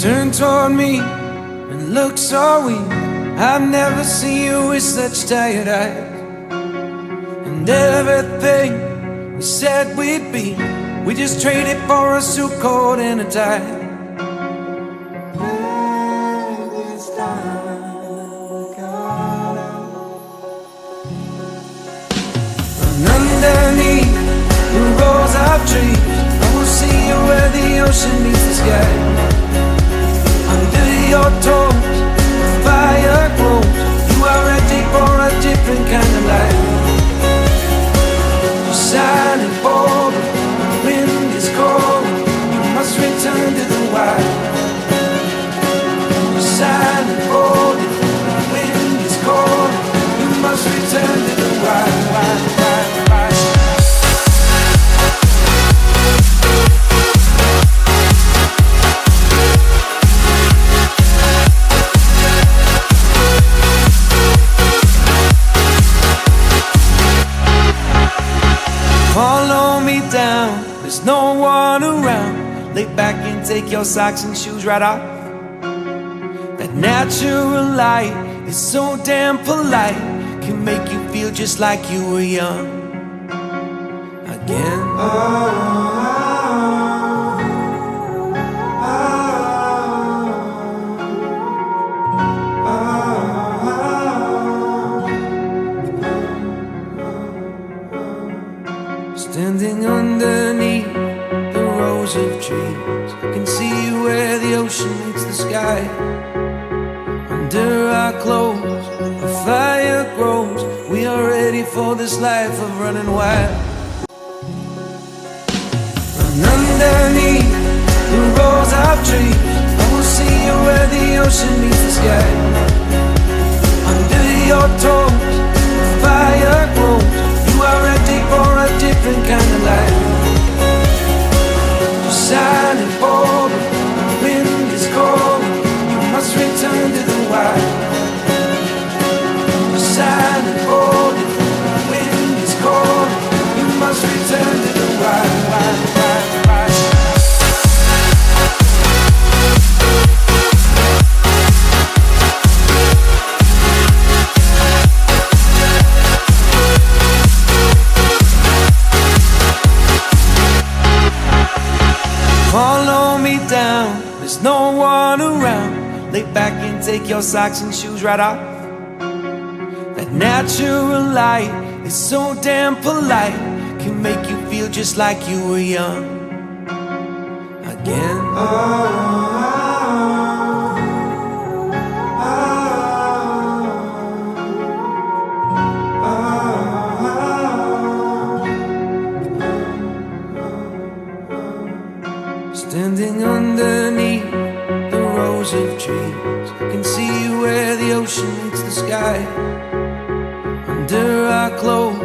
Turn toward me and look so weak. I've never seen you with such tired eyes. And everything we said we'd be, we just traded for a suit coat and a tie. And underneath the rows of trees, I will see you where the ocean meets the sky. Under your toes, the fire grows. You are ready for a different kind of life. You're silent for the wind is cold. You must return to the wild. You're silent for the wind is cold. You must return to the wild. Follow me down, there's no one around. Lay back and take your socks and shoes right off. That natural light is so damn polite, can make you feel just like you were young again. Standing underneath the rows of trees, I can see where the ocean meets the sky. Under our clothes, a fire grows. We are ready for this life of running wild. And underneath the rows of trees, I will see you where the ocean meets the sky. Under your toes, the fire grows. You are ready for a different kind of life. You're silent for the wind is cold. You must return to the wild. You're silent for the wind is cold. You must return to the wild. Follow me down, there's no one around. Lay back and take your socks and shoes right off. That natural light is so damn polite, can make you feel just like you were young again. Standing underneath the rows of trees, I can see where the ocean meets the sky. Under our clothes,